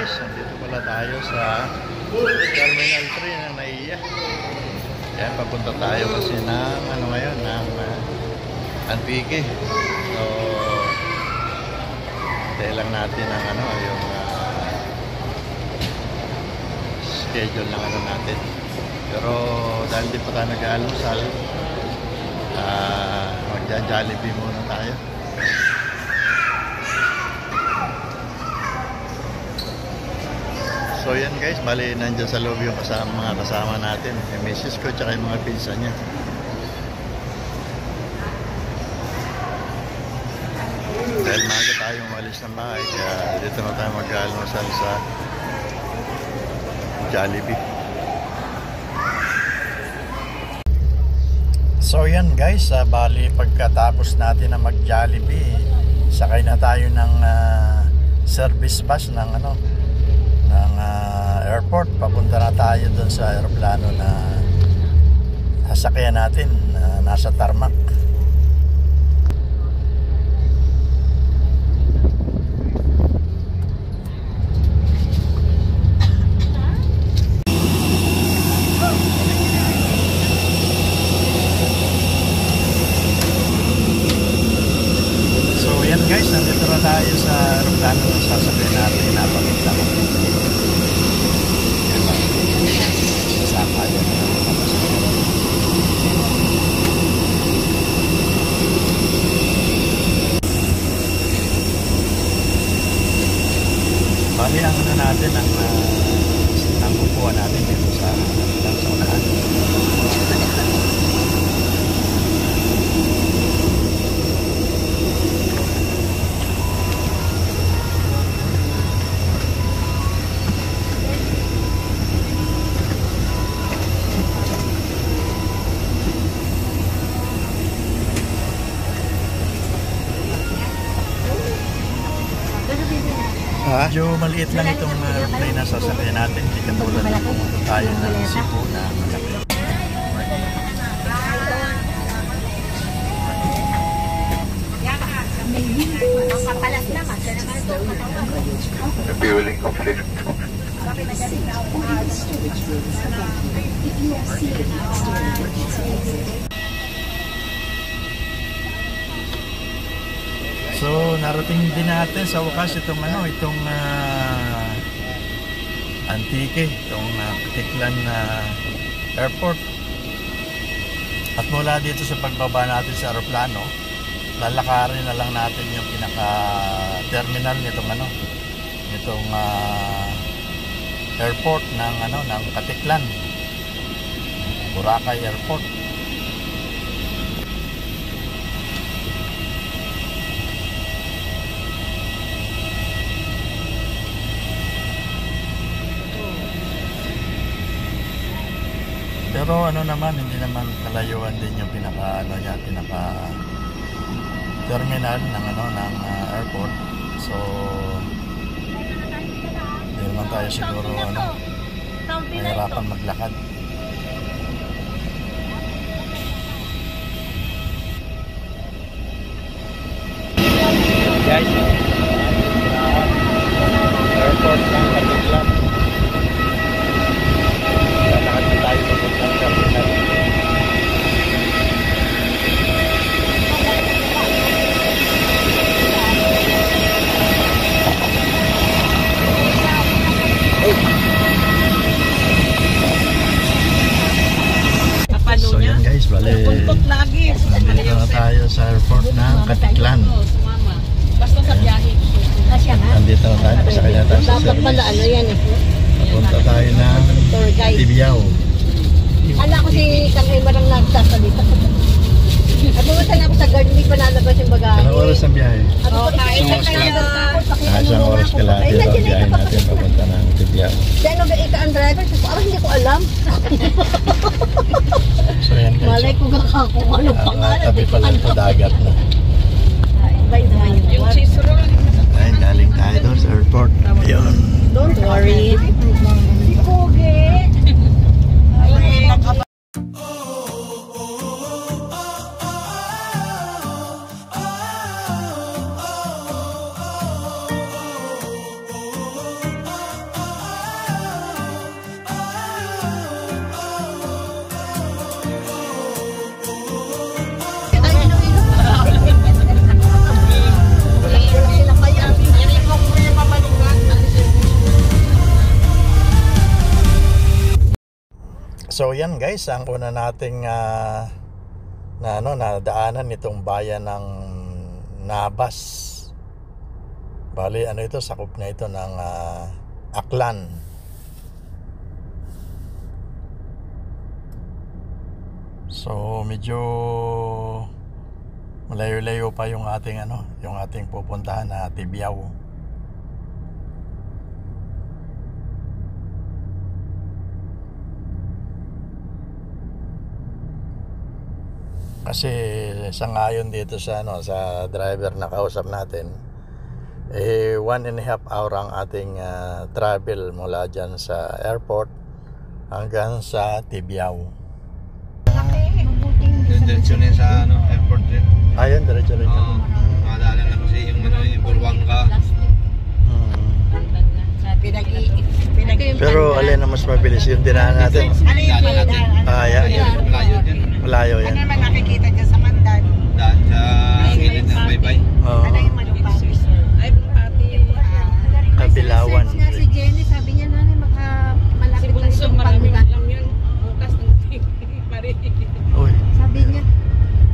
guys, nandito pala tayo sa Terminal 3 ng NAIA. Yan, papunta tayo kasi ng ano ngayon, ng Antique. So, tayo lang natin ang ano, yung schedule ng ano natin. Pero dahil di pa tayo nag-aalusal, magja-Jollibee muna tayo. So yan guys, bali nandiyan sa loob yung mga kasama natin, yung misis ko tsaka yung mga pinsa niya. Dahil maaga tayong umalis ng bahay, kaya dito na tayo mag-almusal sa Jollibee. So yan guys, bali pagkatapos natin na mag-Jollibee, sakay na tayo ng service bus ng ano, ng airport. Papunta na tayo doon sa aeroplano na sasakyan natin, nasa tarmac. So yan guys, nandito na tayo sa aeroplano na sasakyan natin, napakita ko. Bali ang ano natin, ang upuan natin dito sa unahan. Medyo maliit lang itong airplane na sasakyan natin. Hindi katulad na pumunta tayo ng Cebu na malaki. Fueling complete. So, narating din natin sa wakas itong ano, itong Antique, itong Katiklan airport. At mula dito sa pagbaba natin sa aeroplano, lalakarin na lang natin yung pinaka-terminal nitong ano, itong airport ng ano, ng Katiklan, Boracay Airport. Pero ano naman, hindi naman kalayuan din yung pinaka terminal ng ano, ng airport. So hindi naman tayo siguro ano, mahirapan maglakad. Guys, airport ng Katiklan. Tayo papuntang terminal. So yan guys, bali nandito na tayo sa airport ng Katiklan. Basta sa biyahe. Nandito na tayo, pasakay na tayo sa service. Papunta tayo ng Tibiao. Ala ko si Kangay Marang nagsasalita. At pumunta na ako sa garden, hindi pa nalabas yung bagahe. Ilang oras ang biyahe? Isang oras ka lahat dito ang biyahe natin papunta ng Tibiao. Sino ba ika ang driver? Parang hindi ko alam. So yan guys. Malay ko kung ano pangalan. Tabi pala ito dagat na. Yung sisro. Ayun, galing tayo doon sa airport. Ayun. Don't worry. Pogi. So yan guys, ang una nating nadaanan nitong bayan ng Nabas. Bali ano ito, sakop na ito ng Aklan. So medyo malayo-layo pa yung ating yung ating pupuntahan na Tibiao. Kasi sangayon dito sa sa driver na kausap natin, 1.5 hour ang ating travel mula dyan sa airport hanggang sa Tibiao. Yung diretsyon yun sa airport din. Ayun, diretso. Makadaanan lang kasi yung Buruanga. Pero alin na mas mabilis yung dinaan natin? Malayo din. Malayo yan. Ano naman nakikita dyan sa Mandan? Daan sa gilid ng baybay. Oo. Ano yung Malupati? Ay, pati. Kabilawan. Nga si Jenny, sabi niya nanay, malapit Si lang Bunso, itong maraming Pandan. alam yun. Bukas ng Mari. Uy. Sabi niya,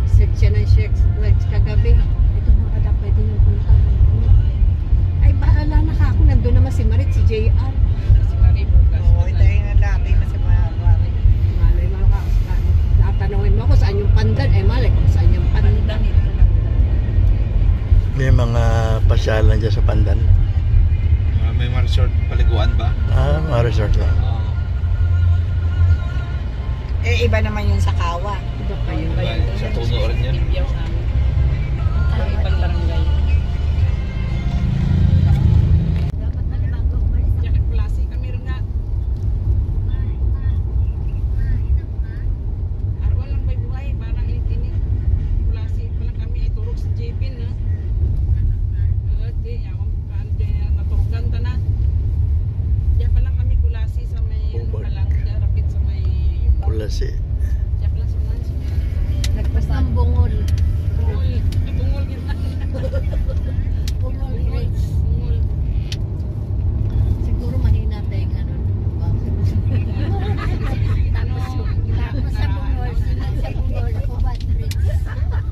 search siya ng search kagabi. Ito mga kada pwede yung punta. Ay, baala na ka ako. Nandun naman si Marit, si JR. Si Mari bukas. Oo, ito yung nalabi na si Marit. Malay mo ka. Tatanungin mo ako saan yung Pandan. Eh, malay kung saan yung Pandan. May mga pasyalan dyan sa Pandan. May mga resort paliguan ba? Mga resort lang. Eh, iba naman yung sa Kawa. Iba pa yun. Sa Tuno rin yun. Ibiyaw namin. Ang ibang barangay. Jacket Plaza kami rin nga. Arwan lang may buhay. Parang init-init. Plaza pa lang kami ay turok sa JP na. Di, ako naturugan ta na. Diyan pa lang kami kulasi sa may ano pa lang. Diyan rapid sa may Kulasi. diyan pa lang sa mga Nagpas ng bungol. bungol. Bungol kita. Bungol, Bungol. Bungol. siguro mahina tayo nga nun. Tapos sa bungol, ako ba?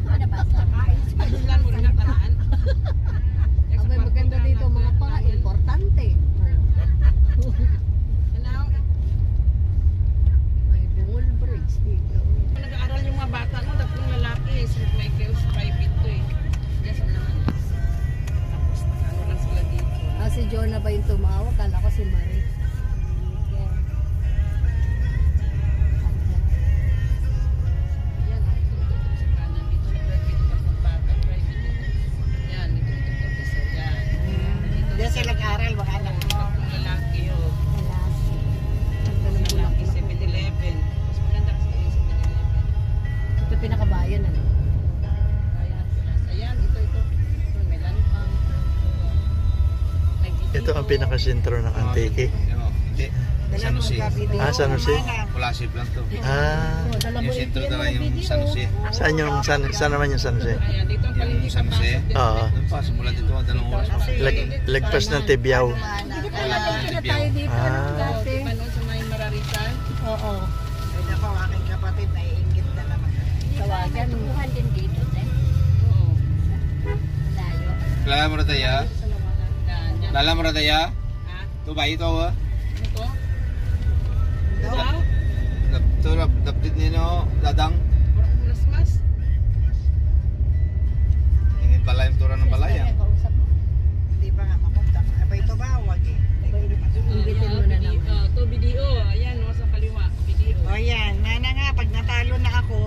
Ano ba? Pagkulan mo rin na tanaan. Abay, maganda dito mga pa, importante. Ano? May bungol bridge dito. Nag-aaral yung mga bata mo, tatlong lalaki. St. Michael's private to eh. Yes, naman. Tapos nag-ano lang sila dito. Si Jonah ba yung tumawag? Kala ko si Marie. Yan, tutok sa kanan dito. Private tatlong bata, private. Yan, dito professor. Yan. Diyan sila nag-aral, baka anak mo. Tatlong lalaki oh. Lalaki 7-Eleven. Mas maganda kasi yung 7-Eleven. Ito pinakabayan, ano? Ayan, ito. May lantang. Ito ang pinakasentro ng Antique. Hindi. San Jose. San Jose. Kulasip lang to. Ah, Yung sentro talaga yung San Jose. saan naman yung San Jose? Ayan, dito ang palengke Yung San Jose. papasok. Oo. Doon pa, simula dito, 2 oras pa. Lagpas ng Tibiao. Hindi pa natin na tayo dito, Ah. ano, dati. Di ba noon sa may Mararitan? Oo. Ay, nako, aking kapatid, naiingit na naman. Tawagan. Tuhan din dito, eh. Oo. Layo. Kilala mo na tayo? Sa lawanan. Yan. Kilala mo na tayo? Ha? Ito ba ito? Ito? Wow. Ito, dapdit nino, dadang. Mas mas. Ingin pala yung tura ng balaya. Hindi pa nga mapunta. Aba, ito ba? Huwag eh. Inggitin mo na naman. Ito video. Ayan, no, sa kaliwa. Video. O yan, nana nga, pag natalo na ako,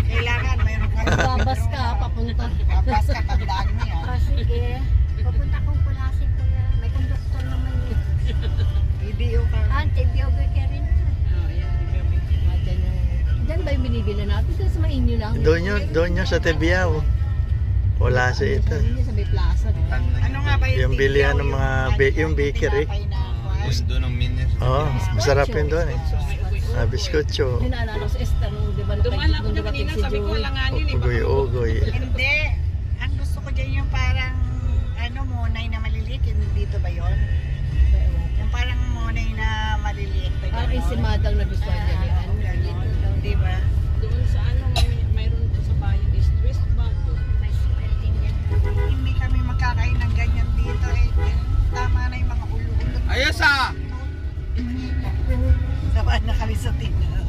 kailangan mayroon ka. Babas ka, papunta. Babas ka, tandaan mo yan. Sige. Pupunta kong Kulasi ko na. May konduktor naman yun. Video ka. Antibiotic ka rin. Ayan, video. Diyan ba yung binibili natin? Doon sa mainyo lang. Doon nyo sa Tibiao. Wala sa ito. Sa may plaza. Ano nga ba Yung bilihan ng mga yung bakery. Doon ang minis. Oo, masarap yun doon eh. Biskotso. Yung naalala ko sa Esther, di ba? Dumala ko na kanina, sabi ko alanganin eh. Ugoy-ugoy. Hindi. Ang gusto ko dyan yung parang monay na maliliit. Yung dito ba yun? Yung parang monay na maliliit ba yun? Parang si Madang na gusto niya yan. Di ba? Doon sa ano, mayroon po sa bayan is West Bago. May swell din yan. Hindi kami magkakain ng ganyan dito eh. Tama na yung mga ulo-ulo. Ayos ah! Sabaan na kami sa tingnan.